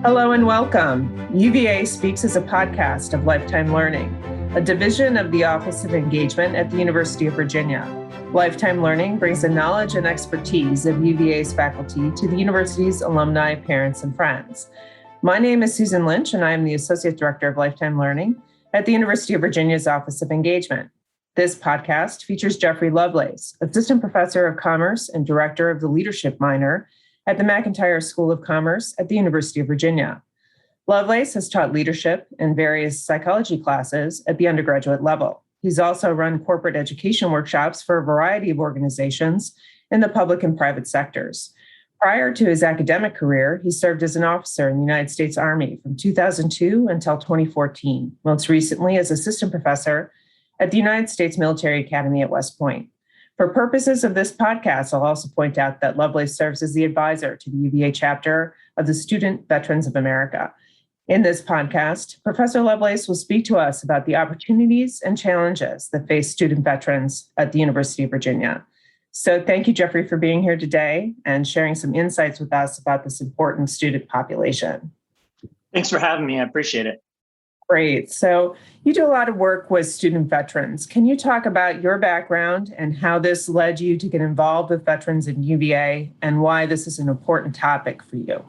Hello and welcome. UVA Speaks is a podcast of Lifetime Learning, a division of the Office of Engagement at the University of Virginia. Lifetime Learning brings the knowledge and expertise of UVA's faculty to the university's alumni, parents, and friends. My name is Susan Lynch, and I am the Associate Director of Lifetime Learning at the University of Virginia's Office of Engagement. This podcast features Jeffrey Lovelace, Assistant Professor of Commerce and Director of the Leadership Minor at the McIntire School of Commerce at the University of Virginia. Lovelace has taught leadership and various psychology classes at the undergraduate level. He's also run corporate education workshops for a variety of organizations in the public and private sectors. Prior to his academic career, he served as an officer in the United States Army from 2002 until 2014, most recently as assistant professor at the United States Military Academy at West Point. For purposes of this podcast, I'll also point out that Lovelace serves as the advisor to the UVA chapter of the Student Veterans of America. In this podcast, Professor Lovelace will speak to us about the opportunities and challenges that face student veterans at the University of Virginia. So thank you, Jeffrey, for being here today and sharing some insights with us about this important student population. Thanks for having me. I appreciate it. Great. So you do a lot of work with student veterans. Can you talk about your background and how this led you to get involved with veterans in UVA and why this is an important topic for you?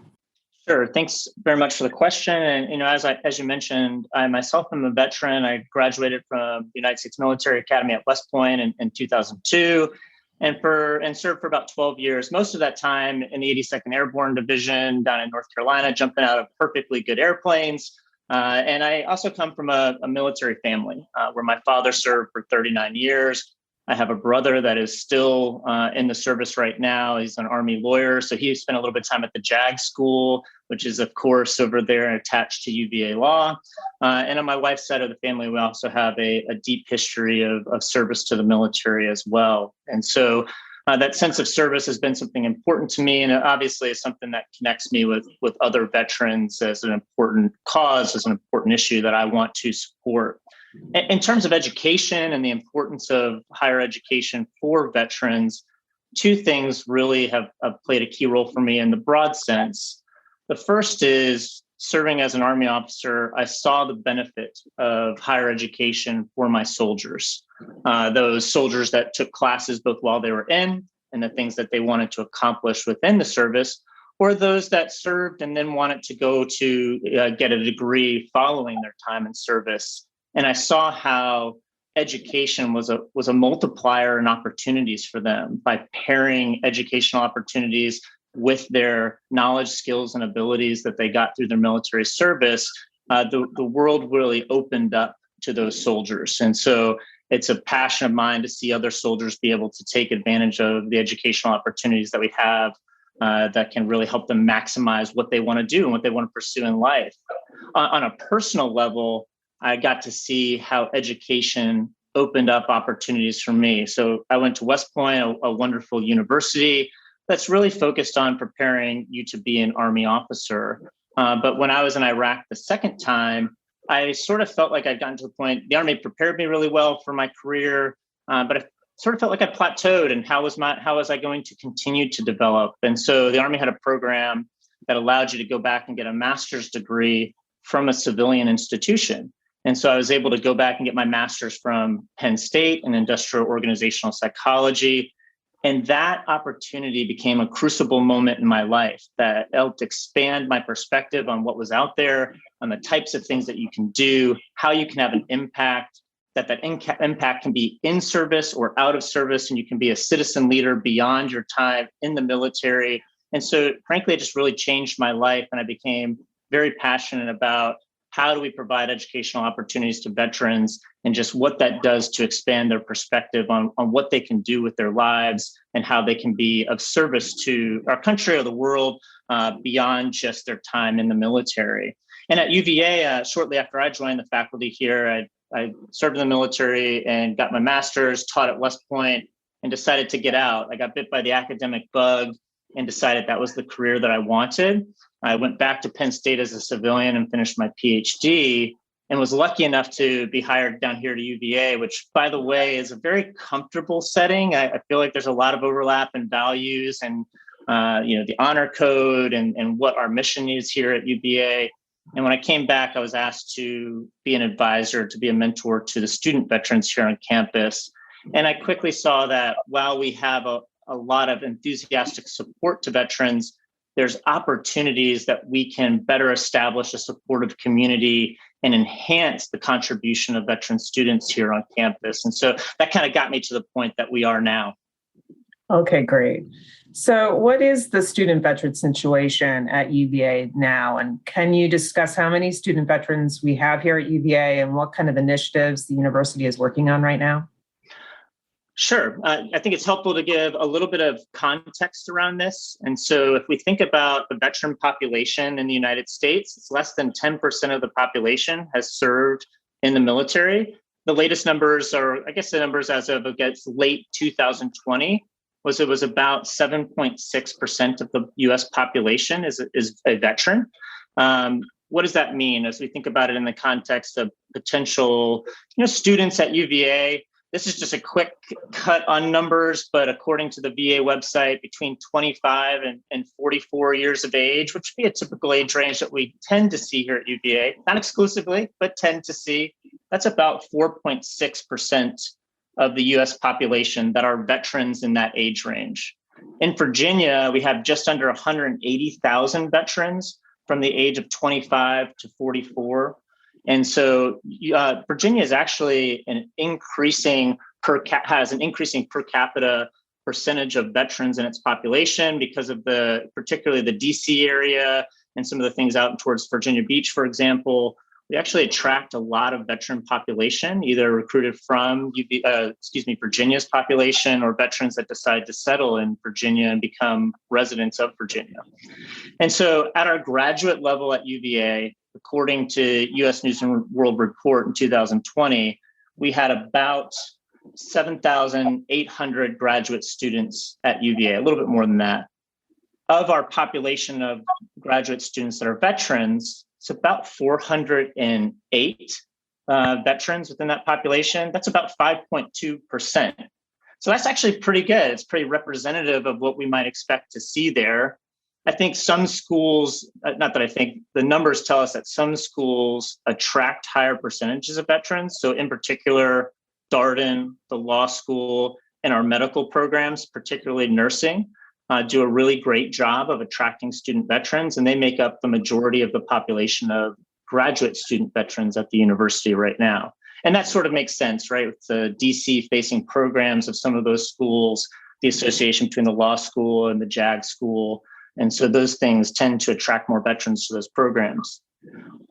Sure. Thanks very much for the question. And, as you mentioned, I myself am a veteran. I graduated from the United States Military Academy at West Point in 2002 and served for about 12 years, most of that time in the 82nd Airborne Division down in North Carolina, jumping out of perfectly good airplanes. And I also come from a military family where my father served for 39 years. I have a brother that is still in the service right now. He's an Army lawyer. So he spent a little bit of time at the JAG school, which is, of course, over there attached to UVA law. And on my wife's side of the family, we also have a deep history of service to the military as well. And so that sense of service has been something important to me. And obviously is something that connects me with other veterans as an important cause, as an important issue that I want to support. In terms of education and the importance of higher education for veterans, two things really have played a key role for me in the broad sense. The first is serving as an Army officer, I saw the benefit of higher education for my soldiers, those soldiers that took classes both while they were in and the things that they wanted to accomplish within the service, or those that served and then wanted to go to get a degree following their time in service. And I saw how education was a multiplier in opportunities for them by pairing educational opportunities with their knowledge, skills, and abilities that they got through their military service. The world really opened up to those soldiers. And so it's a passion of mine to see other soldiers be able to take advantage of the educational opportunities that we have that can really help them maximize what they want to do and what they want to pursue in life. On a personal level, I got to see how education opened up opportunities for me. So I went to West Point, a wonderful university that's really focused on preparing you to be an Army officer. But when I was in Iraq the second time, I sort of felt like I'd gotten to the point, the Army prepared me really well for my career, but I sort of felt like I plateaued, and how was I going to continue to develop? And so the Army had a program that allowed you to go back and get a master's degree from a civilian institution. And so I was able to go back and get my master's from Penn State in industrial organizational psychology. And that opportunity became a crucible moment in my life that helped expand my perspective on what was out there, on the types of things that you can do, how you can have an impact, that impact can be in service or out of service, and you can be a citizen leader beyond your time in the military. And so, frankly, it just really changed my life, and I became very passionate about how do we provide educational opportunities to veterans and just what that does to expand their perspective on what they can do with their lives and how they can be of service to our country or the world beyond just their time in the military. And at UVA, shortly after I joined the faculty here, I served in the military and got my master's, taught at West Point, and decided to get out. I got bit by the academic bug and decided that was the career that I wanted. I went back to Penn State as a civilian and finished my PhD, and was lucky enough to be hired down here to UVA, which, by the way, is a very comfortable setting. I feel like there's a lot of overlap in values and the honor code and what our mission is here at UVA. And when I came back, I was asked to be an advisor, to be a mentor to the student veterans here on campus. And I quickly saw that while we have a lot of enthusiastic support to veterans, there's opportunities that we can better establish a supportive community and enhance the contribution of veteran students here on campus. And so that kind of got me to the point that we are now. Okay, great. So what is the student veteran situation at UVA now? And can you discuss how many student veterans we have here at UVA and what kind of initiatives the university is working on right now? Sure. I think it's helpful to give a little bit of context around this. And so if we think about the veteran population in the United States, it's less than 10% of the population has served in the military. The latest numbers are, I guess the numbers as of late 2020 it was about 7.6% of the US population is a veteran. What does that mean as we think about it in the context of potential students at UVA? This is just a quick cut on numbers, but according to the VA website, between 25 and 44 years of age, which would be a typical age range that we tend to see here at UVA, not exclusively, but tend to see, that's about 4.6% of the US population that are veterans in that age range. In Virginia, we have just under 180,000 veterans from the age of 25 to 44. And so Virginia is actually has an increasing per capita percentage of veterans in its population because of particularly the DC area and some of the things out towards Virginia Beach, for example. We actually attract a lot of veteran population, either recruited from Virginia's population or veterans that decide to settle in Virginia and become residents of Virginia. And so at our graduate level at UVA, according to US News and World Report in 2020, we had about 7,800 graduate students at UVA, a little bit more than that. Of our population of graduate students that are veterans, it's about 408 veterans within that population. That's about 5.2%. So that's actually pretty good. It's pretty representative of what we might expect to see there. I think some schools, the numbers tell us that some schools attract higher percentages of veterans. So in particular, Darden, the law school, and our medical programs, particularly nursing, do a really great job of attracting student veterans, and they make up the majority of the population of graduate student veterans at the university right now. And that sort of makes sense, right? With the DC facing programs of some of those schools, the association between the law school and the JAG school. And so those things tend to attract more veterans to those programs.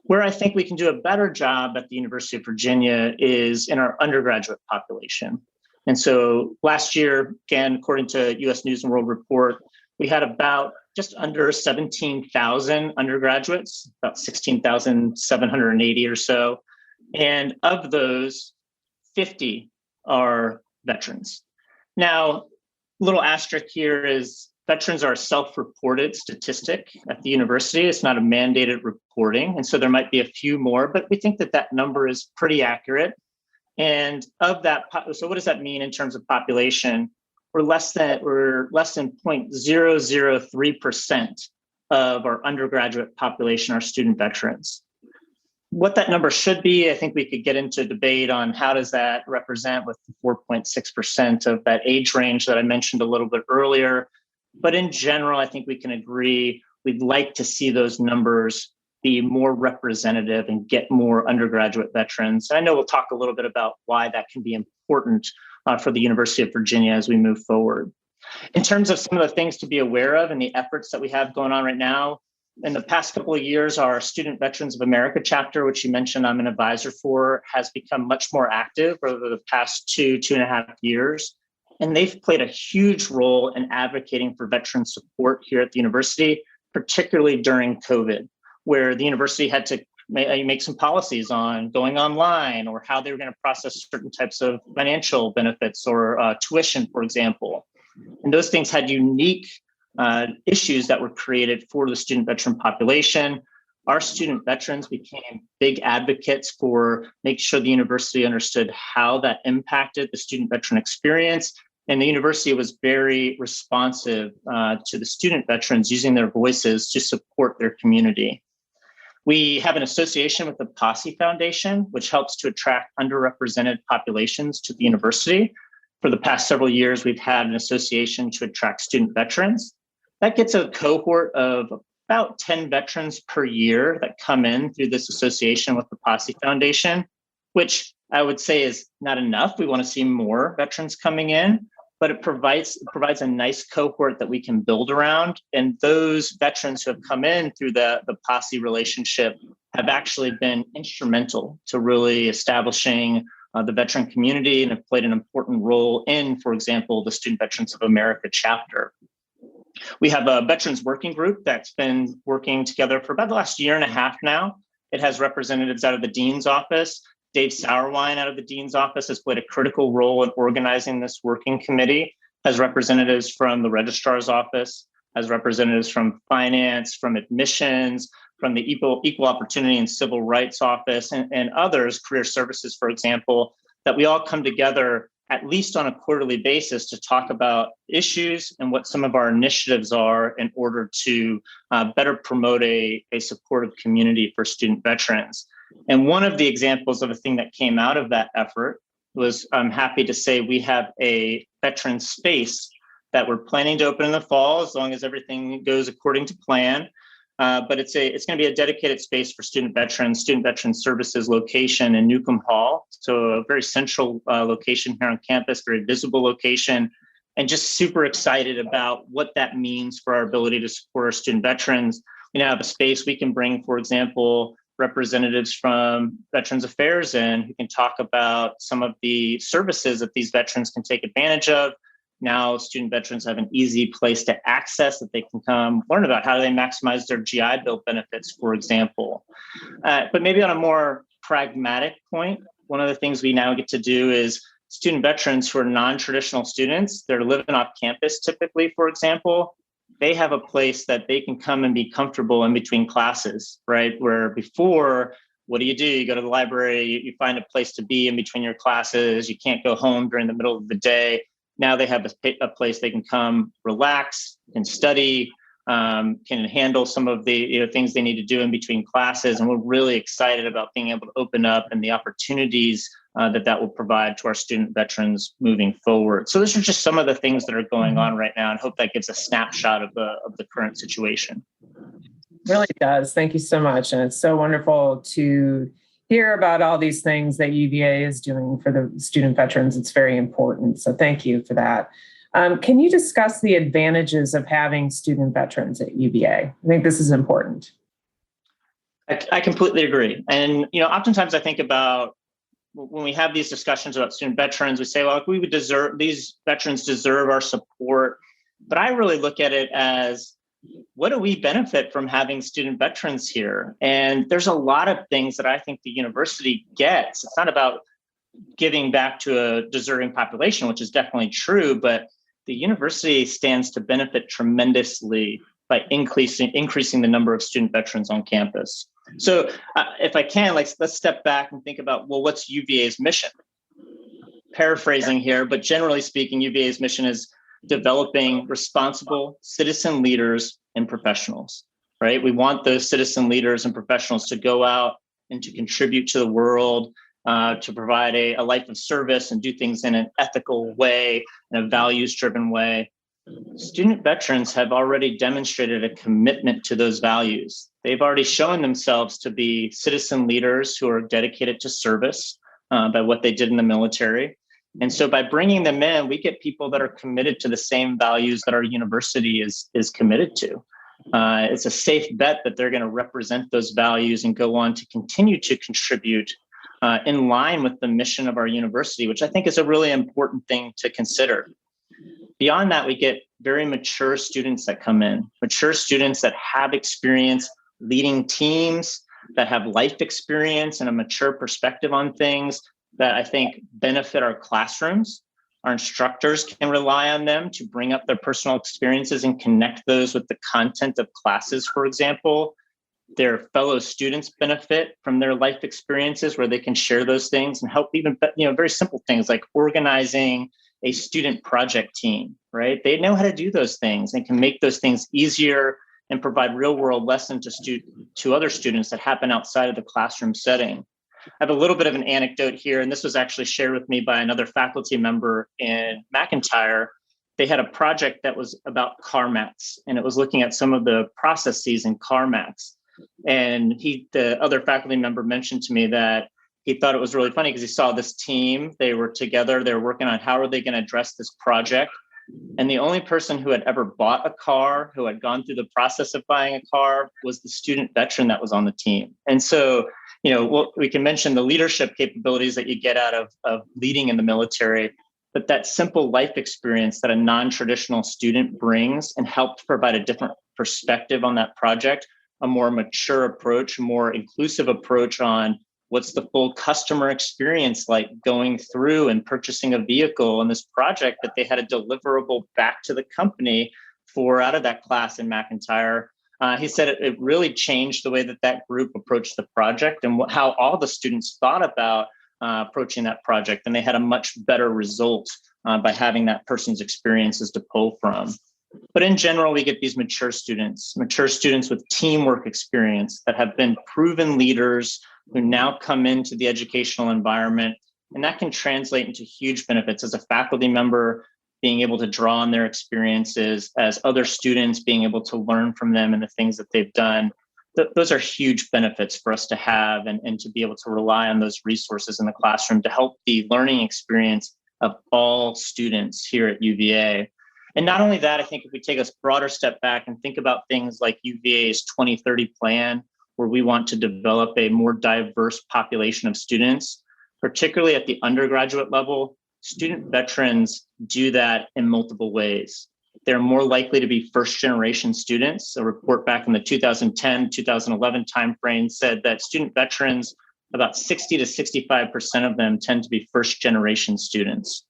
Where I think we can do a better job at the University of Virginia is in our undergraduate population. And so last year, again, according to US News and World Report, we had about just under 17,000 undergraduates, about 16,780 or so. And of those, 50 are veterans. Now, a little asterisk here is veterans are a self-reported statistic at the university. It's not a mandated reporting. And so there might be a few more, but we think that that number is pretty accurate. And of that, so what does that mean in terms of population? We're less than 0.003% of our undergraduate population are student veterans. What that number should be, I think we could get into debate on how does that represent with the 4.6% of that age range that I mentioned a little bit earlier. But in general, I think we can agree we'd like to see those numbers be more representative and get more undergraduate veterans. I know we'll talk a little bit about why that can be important for the University of Virginia as we move forward. In terms of some of the things to be aware of and the efforts that we have going on right now, in the past couple of years, our Student Veterans of America chapter, which you mentioned I'm an advisor for, has become much more active over the past 2.5 years. And they've played a huge role in advocating for veteran support here at the university, particularly during COVID, where the university had to make some policies on going online or how they were going to process certain types of financial benefits or tuition, for example. And those things had unique issues that were created for the student veteran population. Our student veterans became big advocates for making sure the university understood how that impacted the student veteran experience And the university was very responsive to the student veterans using their voices to support their community. We have an association with the Posse Foundation, which helps to attract underrepresented populations to the university. For the past several years, we've had an association to attract student veterans. That gets a cohort of about 10 veterans per year that come in through this association with the Posse Foundation, which I would say is not enough. We want to see more veterans coming in, but it provides a nice cohort that we can build around. And those veterans who have come in through the Posse relationship have actually been instrumental to really establishing the veteran community and have played an important role in, for example, the Student Veterans of America chapter. We have a veterans working group that's been working together for about the last year and a half now. It has representatives out of the dean's office. Dave Sauerwein out of the dean's office has played a critical role in organizing this working committee, has representatives from the registrar's office, has representatives from finance, from admissions, from the Equal Opportunity and Civil Rights Office, and others, career services, for example, that we all come together at least on a quarterly basis to talk about issues and what some of our initiatives are in order to better promote a supportive community for student veterans. And one of the examples of a thing that came out of that effort was, I'm happy to say, we have a veteran space that we're planning to open in the fall, as long as everything goes according to plan. But it's going to be a dedicated space for student veteran services location in Newcomb Hall. So a very central location here on campus, very visible location, and just super excited about what that means for our ability to support our student veterans. We now have a space we can bring, for example, representatives from Veterans Affairs in who can talk about some of the services that these veterans can take advantage of. Now student veterans have an easy place to access that they can come learn about how do they maximize their GI Bill benefits, for example. But maybe on a more pragmatic point, one of the things we now get to do is student veterans who are non-traditional students, they're living off campus typically, for example, they have a place that they can come and be comfortable in between classes, right? Where before, what do? You go to the library, you find a place to be in between your classes, you can't go home during the middle of the day. Now they have a place they can come, relax, and study, can handle some of the things they need to do in between classes. And we're really excited about being able to open up and the opportunities that will provide to our student veterans moving forward. So those are just some of the things that are going on right now, and hope that gives a snapshot of the current situation. Really does. Thank you so much. And it's so wonderful to hear about all these things that UVA is doing for the student veterans. It's very important. So thank you for that. Can you discuss the advantages of having student veterans at UVA? I think this is important. I completely agree. And, oftentimes I think about when we have these discussions about student veterans, we say, well, these veterans deserve our support. But I really look at it as, what do we benefit from having student veterans here? And there's a lot of things that I think the university gets. It's not about giving back to a deserving population, which is definitely true, but the university stands to benefit tremendously by increasing the number of student veterans on campus. So if I can, let's step back and think about, well, what's UVA's mission? Paraphrasing here, but generally speaking, UVA's mission is developing responsible citizen leaders and professionals, right? We want those citizen leaders and professionals to go out and to contribute to the world, to provide a life of service and do things in an ethical way, in a values-driven way. Student veterans have already demonstrated a commitment to those values. They've already shown themselves to be citizen leaders who are dedicated to service by what they did in the military. And so by bringing them in, we get people that are committed to the same values that our university is committed to. It's a safe bet that they're going to represent those values and go on to continue to contribute in line with the mission of our university, which I think is a really important thing to consider. Beyond that, we get very mature students that come in, mature students that have experience leading teams, that have life experience and a mature perspective on things that I think benefit our classrooms. Our instructors can rely on them to bring up their personal experiences and connect those with the content of classes, for example. Their fellow students benefit from their life experiences where they can share those things and help even, very simple things like organizing a student project team, right? They know how to do those things and can make those things easier and provide real world lessons to other students that happen outside of the classroom setting. I have a little bit of an anecdote here, and this was actually shared with me by another faculty member in McIntyre. They had a project that was about car mats, and it was looking at some of the processes in car mats. And the other faculty member mentioned to me that he thought it was really funny because he saw this team, they were together, they were working on how are they going to address this project. And the only person who had ever bought a car, who had gone through the process of buying a car, was the student veteran that was on the team. And so, we can mention the leadership capabilities that you get out of leading in the military, but that simple life experience that a non-traditional student brings and helped provide a different perspective on that project, a more mature approach, a more inclusive approach on what's the full customer experience like going through and purchasing a vehicle in this project that they had a deliverable back to the company for out of that class in McIntyre. He said it really changed the way that group approached the project and how all the students thought about approaching that project. And they had a much better result by having that person's experiences to pull from. But in general, we get these mature students with teamwork experience that have been proven leaders who now come into the educational environment. And that can translate into huge benefits as a faculty member, being able to draw on their experiences, as other students being able to learn from them and the things that they've done. Those are huge benefits for us to have and to be able to rely on those resources in the classroom to help the learning experience of all students here at UVA. And not only that, I think if we take a broader step back and think about things like UVA's 2030 plan, where we want to develop a more diverse population of students, particularly at the undergraduate level, student veterans do that in multiple ways. They're more likely to be first-generation students. A report back in the 2010-2011 timeframe said that student veterans, about 60 to 65% of them tend to be first-generation students.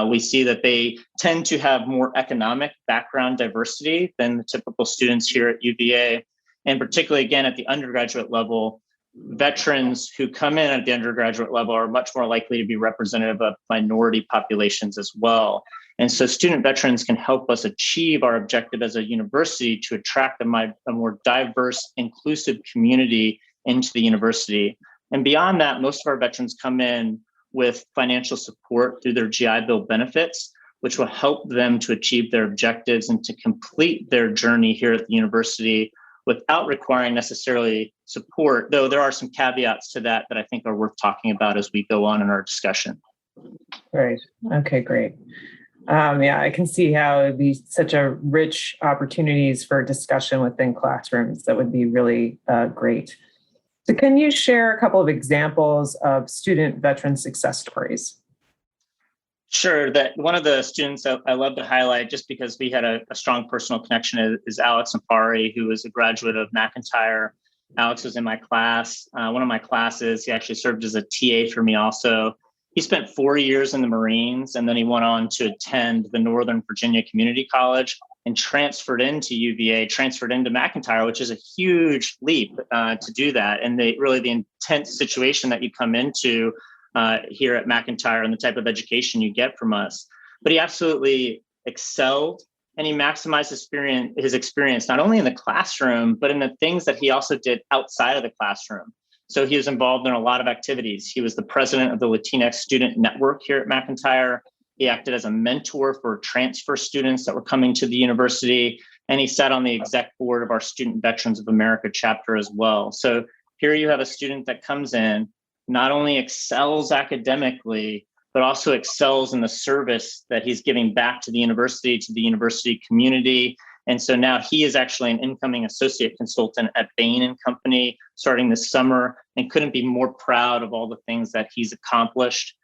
We see that they tend to have more economic background diversity than the typical students here at UVA. And particularly, again, at the undergraduate level, veterans who come in at the undergraduate level are much more likely to be representative of minority populations as well. And so student veterans can help us achieve our objective as a university to attract a more diverse, inclusive community into the university. And beyond that, most of our veterans come in with financial support through their GI Bill benefits, which will help them to achieve their objectives and to complete their journey here at the university without requiring necessarily support, though there are some caveats to that I think are worth talking about as we go on in our discussion. Right. Okay, great. I can see how it'd be such a rich opportunities for discussion within classrooms. That would be really great. So can you share a couple of examples of student veteran success stories? Sure. That one of the students I love to highlight, just because we had a strong personal connection, is Alex Ampari, who is a graduate of McIntyre. Alex was in my class, one of my classes. He actually served as a TA for me also. He spent 4 years in the Marines, and then he went on to attend the Northern Virginia Community College and transferred into UVA, transferred into McIntyre, which is a huge leap to do that. And the intense situation that you come into here at McIntyre and the type of education you get from us. But he absolutely excelled, and he maximized his experience, not only in the classroom, but in the things that he also did outside of the classroom. So he was involved in a lot of activities. He was the president of the Latinx Student Network here at McIntyre. He acted as a mentor for transfer students that were coming to the university, and he sat on the exec board of our Student Veterans of America chapter as well. So here you have a student that comes in, not only excels academically, but also excels in the service that he's giving back to the university community. And so now he is actually an incoming associate consultant at Bain & Company starting this summer, and couldn't be more proud of all the things that he's accomplished.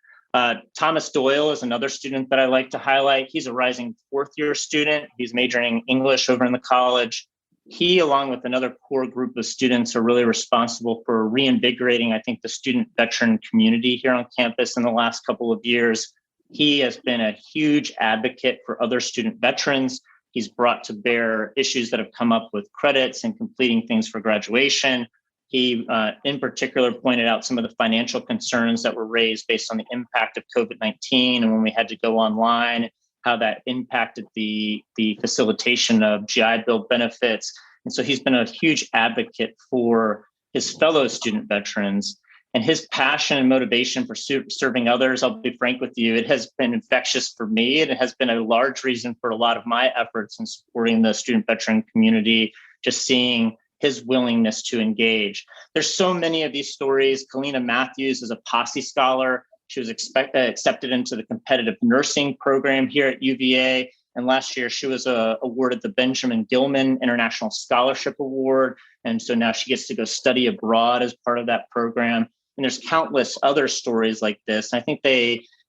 Thomas Doyle is another student that I like to highlight. He's a rising fourth-year student. He's majoring in English over in the college. He, along with another core group of students, are really responsible for reinvigorating, I think, the student veteran community here on campus in the last couple of years. He has been a huge advocate for other student veterans. He's brought to bear issues that have come up with credits and completing things for graduation. He, in particular, pointed out some of the financial concerns that were raised based on the impact of COVID-19 and when we had to go online, how that impacted the facilitation of GI Bill benefits. And so he's been a huge advocate for his fellow student veterans. And his passion and motivation for serving others, I'll be frank with you, it has been infectious for me. And it has been a large reason for a lot of my efforts in supporting the student veteran community, just seeing his willingness to engage. There's so many of these stories. Kalina Matthews is a posse scholar. She was accepted into the competitive nursing program here at UVA. And last year, she was awarded the Benjamin Gilman International Scholarship Award. And so now she gets to go study abroad as part of that program. And there's countless other stories like this. And I think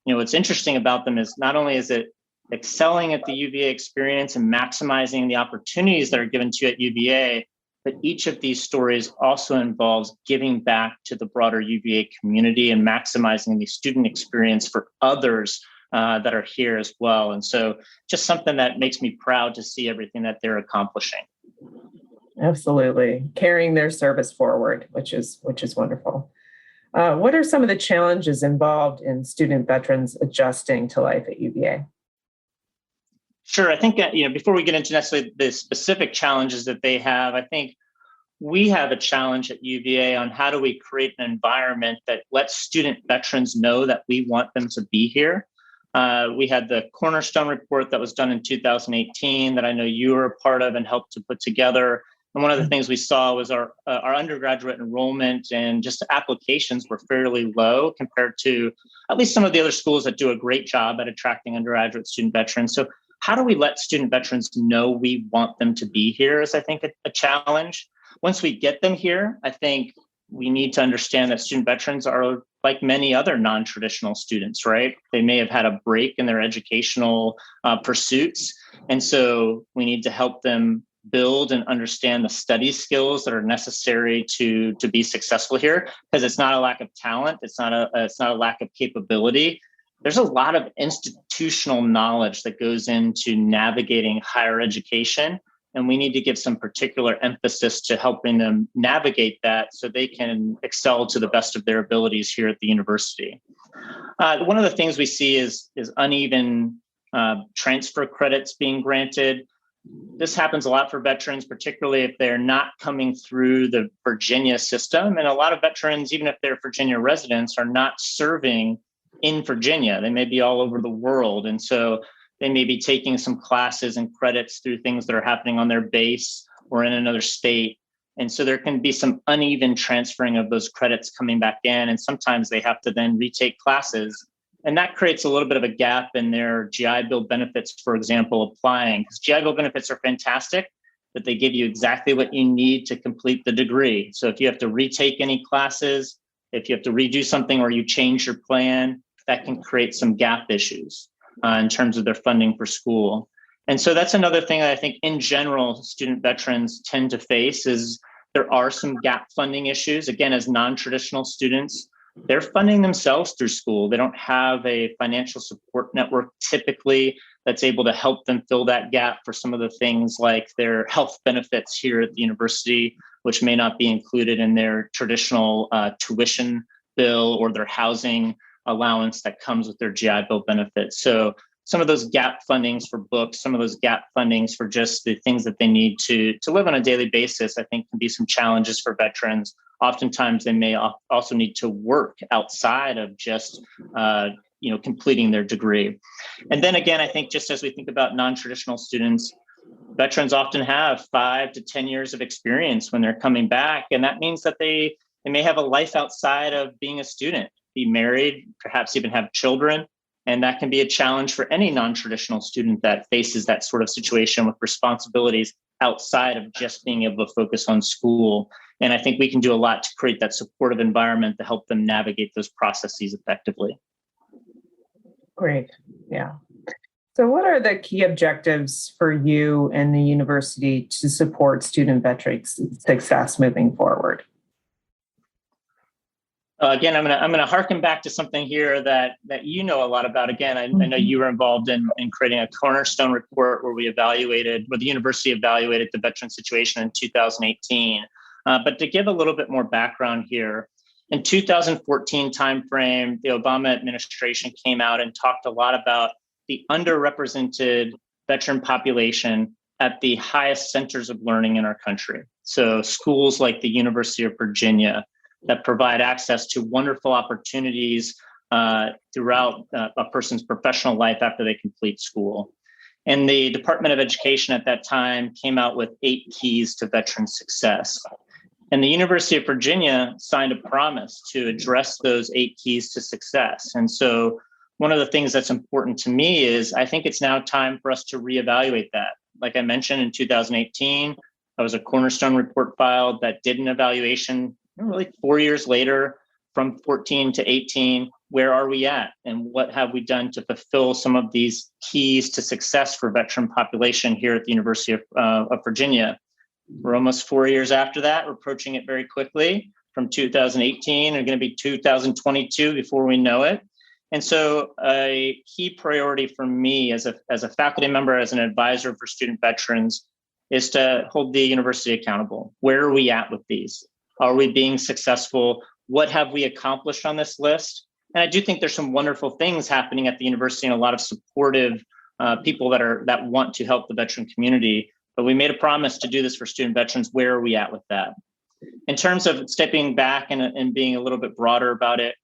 what's interesting about them is not only is it excelling at the UVA experience and maximizing the opportunities that are given to you at UVA, but each of these stories also involves giving back to the broader UVA community and maximizing the student experience for others that are here as well. And so just something that makes me proud to see everything that they're accomplishing. Absolutely. Carrying their service forward, which is wonderful. What are some of the challenges involved in student veterans adjusting to life at UVA? Sure. I think, before we get into necessarily the specific challenges that they have, I think we have a challenge at UVA on how do we create an environment that lets student veterans know that we want them to be here. We had the Cornerstone report that was done in 2018 that I know you were a part of and helped to put together. And one of the things we saw was our undergraduate enrollment and just applications were fairly low compared to at least some of the other schools that do a great job at attracting undergraduate student veterans. So how do we let student veterans know we want them to be here is, I think, a challenge. Once we get them here, I think we need to understand that student veterans are like many other non-traditional students, right? They may have had a break in their educational pursuits. And so we need to help them build and understand the study skills that are necessary to be successful here, because it's not a lack of talent. It's not a lack of capability. There's a lot of institutional knowledge that goes into navigating higher education. And we need to give some particular emphasis to helping them navigate that so they can excel to the best of their abilities here at the university. One of the things we see is uneven transfer credits being granted. This happens a lot for veterans, particularly if they're not coming through the Virginia system. And a lot of veterans, even if they're Virginia residents, are not serving in Virginia. They may be all over the world. And so they may be taking some classes and credits through things that are happening on their base or in another state. And so there can be some uneven transferring of those credits coming back in. And sometimes they have to then retake classes. And that creates a little bit of a gap in their GI Bill benefits, for example, applying. Because GI Bill benefits are fantastic, but they give you exactly what you need to complete the degree. So if you have to retake any classes, if you have to redo something or you change your plan, that can create some gap issues in terms of their funding for school. And so that's another thing that I think in general, student veterans tend to face is there are some gap funding issues. Again, as non-traditional students, they're funding themselves through school. They don't have a financial support network typically that's able to help them fill that gap for some of the things like their health benefits here at the university, which may not be included in their traditional tuition bill or their housing allowance that comes with their GI Bill benefits. So some of those gap fundings for books, some of those gap fundings for just the things that they need to live on a daily basis, I think can be some challenges for veterans. Oftentimes they may also need to work outside of just completing their degree. And then again, I think just as we think about non-traditional students, veterans often have 5 to 10 years of experience when they're coming back. And that means that they may have a life outside of being a student, be married, perhaps even have children. And that can be a challenge for any non-traditional student that faces that sort of situation with responsibilities outside of just being able to focus on school. And I think we can do a lot to create that supportive environment to help them navigate those processes effectively. Great. Yeah. So what are the key objectives for you and the university to support student veterans' success moving forward? Again, I'm gonna harken back to something here that you know a lot about. Again, I know you were involved in creating a Cornerstone report where the university evaluated the veteran situation in 2018. But to give a little bit more background here, in 2014 timeframe, the Obama administration came out and talked a lot about the underrepresented veteran population at the highest centers of learning in our country. So schools like the University of Virginia that provide access to wonderful opportunities throughout a person's professional life after they complete school. And the Department of Education at that time came out with 8 keys to veteran success. And the University of Virginia signed a promise to address those 8 keys to success. And so one of the things that's important to me is I think it's now time for us to reevaluate that. Like I mentioned, in 2018, there was a cornerstone report filed that did an evaluation really 4 years later, from 14 to 18. Where are we at? And what have we done to fulfill some of these keys to success for veteran population here at the University of Virginia? We're almost 4 years after that. We're approaching it very quickly from 2018. We're going to be 2022 before we know it. And so a key priority for me as a faculty member, as an advisor for student veterans, is to hold the university accountable. Where are we at with these? Are we being successful? What have we accomplished on this list? And I do think there's some wonderful things happening at the university and a lot of supportive people that want to help the veteran community. But we made a promise to do this for student veterans. Where are we at with that? In terms of stepping back and being a little bit broader about it,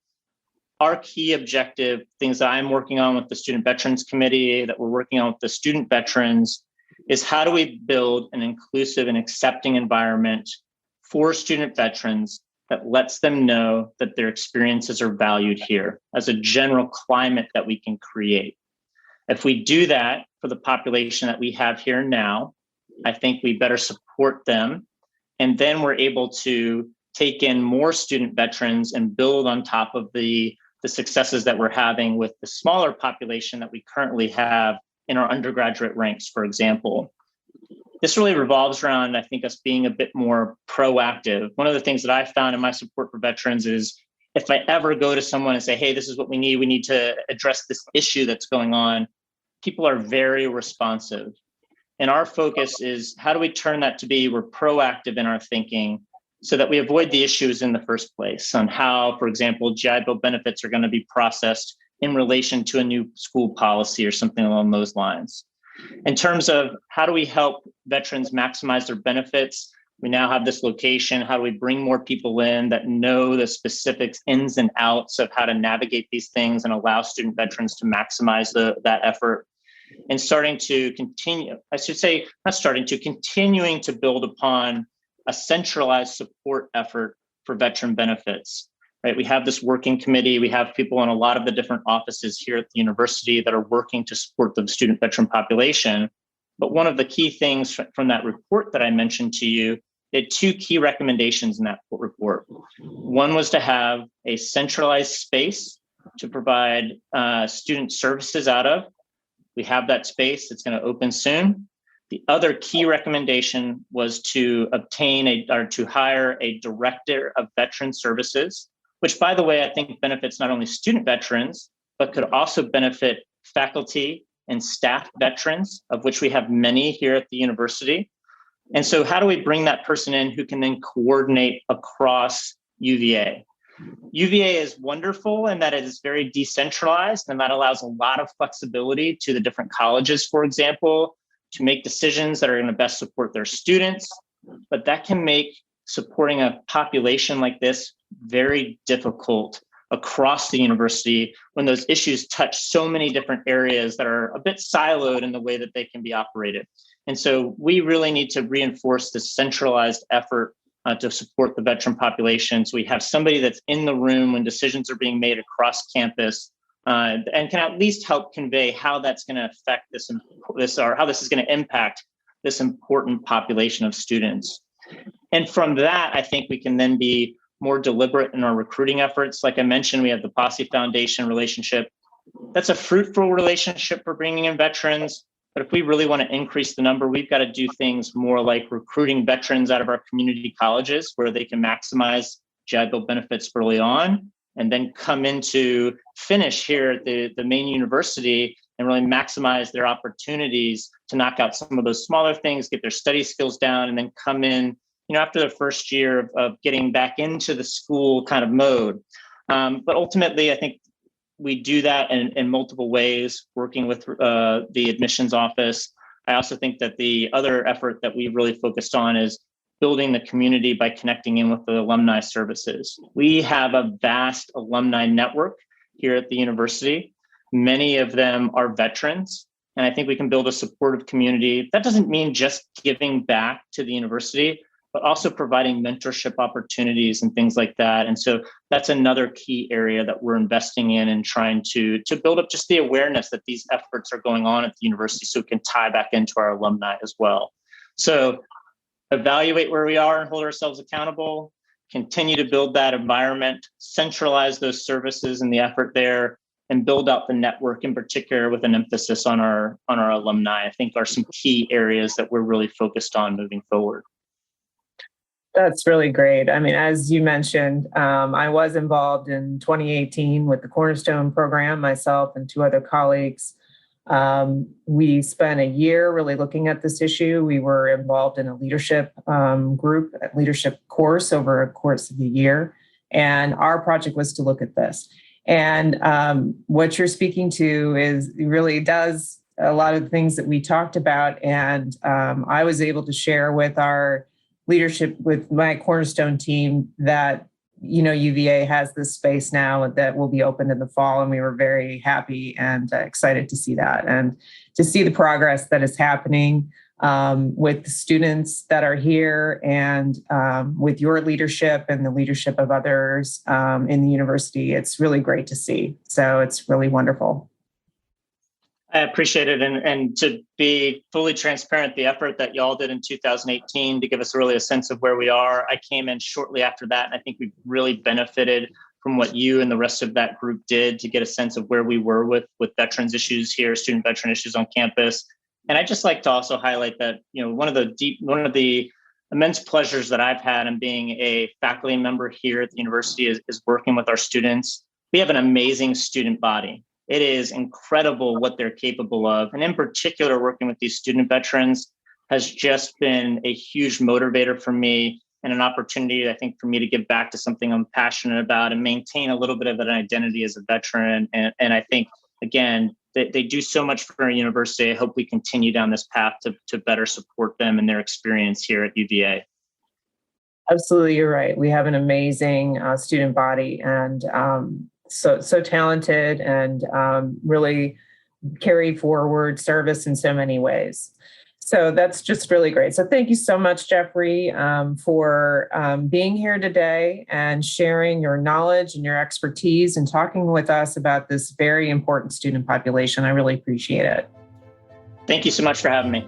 our key objective, things that I'm working on with the Student Veterans Committee, that we're working on with the student veterans, is how do we build an inclusive and accepting environment for student veterans that lets them know that their experiences are valued here as a general climate that we can create. If we do that for the population that we have here now, I think we better support them. And then we're able to take in more student veterans and build on top of the successes that we're having with the smaller population that we currently have in our undergraduate ranks, for example. This really revolves around, I think, us being a bit more proactive. One of the things that I found in my support for veterans is if I ever go to someone and say, hey, this is what we need to address this issue that's going on, people are very responsive. And our focus is how do we turn that to be we're proactive in our thinking so that we avoid the issues in the first place on how, for example, GI Bill benefits are going to be processed in relation to a new school policy or something along those lines. In terms of how do we help veterans maximize their benefits, we now have this location. How do we bring more people in that know the specifics, ins and outs of how to navigate these things and allow student veterans to maximize that effort? And continuing to build upon a centralized support effort for veteran benefits, right? We have this working committee. We have people in a lot of the different offices here at the university that are working to support the student veteran population. But one of the key things from that report that I mentioned to you, they had 2 key recommendations in that report. One was to have a centralized space to provide student services out of. We have that space. It's going to open soon. The other key recommendation was to hire a director of veteran services, which, by the way, I think benefits not only student veterans, but could also benefit faculty and staff veterans, of which we have many here at the university. And so how do we bring that person in who can then coordinate across UVA? UVA is wonderful in that it is very decentralized, and that allows a lot of flexibility to the different colleges, for example, to make decisions that are going to best support their students. But that can make supporting a population like this very difficult across the university when those issues touch so many different areas that are a bit siloed in the way that they can be operated. And so we really need to reinforce this centralized effort to support the veteran population. So we have somebody that's in the room when decisions are being made across campus and can at least help convey how that's going to affect this or how this is going to impact this important population of students. And from that, I think we can then be more deliberate in our recruiting efforts. Like I mentioned, we have the Posse Foundation relationship. That's a fruitful relationship for bringing in veterans. But if we really want to increase the number, we've got to do things more like recruiting veterans out of our community colleges where they can maximize GI Bill benefits early on, and then come into finish here at the main university and really maximize their opportunities to knock out some of those smaller things, get their study skills down, and then come in after the first year of getting back into the school kind of mode. But ultimately, I think we do that in multiple ways, working with the admissions office. I also think that the other effort that we really focused on is building the community by connecting in with the alumni services. We have a vast alumni network here at the university. Many of them are veterans, and I think we can build a supportive community. That doesn't mean just giving back to the university, but also providing mentorship opportunities and things like that. And so that's another key area that we're investing in and trying to build up just the awareness that these efforts are going on at the university so it can tie back into our alumni as well. So evaluate where we are and hold ourselves accountable, continue to build that environment, centralize those services and the effort there, and build out the network in particular with an emphasis on our alumni, I think are some key areas that we're really focused on moving forward. That's really great. I mean, as you mentioned, I was involved in 2018 with the Cornerstone program, myself and two other colleagues. We spent a year really looking at this issue. We were involved in a leadership group, a leadership course over a course of a year. And our project was to look at this. And what you're speaking to is really does a lot of the things that we talked about. And I was able to share with our leadership, with my Cornerstone team, that UVA has this space now that will be open in the fall, and we were very happy and excited to see that and to see the progress that is happening with the students that are here and with your leadership and the leadership of others in the university. It's really great to see. So it's really wonderful. I appreciate it. And to be fully transparent, the effort that y'all did in 2018 to give us really a sense of where we are, I came in shortly after that. And I think we've really benefited from what you and the rest of that group did to get a sense of where we were with veterans issues here, student veteran issues on campus. And I'd just like to also highlight that, one of the immense pleasures that I've had in being a faculty member here at the university is working with our students. We have an amazing student body. It is incredible what they're capable of. And in particular, working with these student veterans has just been a huge motivator for me and an opportunity, I think, for me to give back to something I'm passionate about and maintain a little bit of an identity as a veteran. And I think, again, they do so much for our university. I hope we continue down this path to better support them and their experience here at UVA. Absolutely, you're right. We have an amazing student body, and so talented, and really carry forward service in so many ways. So that's just really great. So thank you so much, Jeffrey, for being here today and sharing your knowledge and your expertise and talking with us about this very important student population. I really appreciate it. Thank you so much for having me.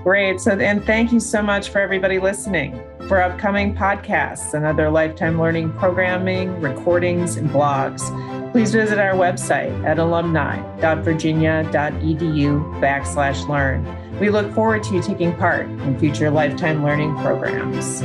Great. And thank you so much for everybody listening. For upcoming podcasts and other lifetime learning programming, recordings, and blogs, please visit our website at alumni.virginia.edu/learn. We look forward to you taking part in future lifetime learning programs.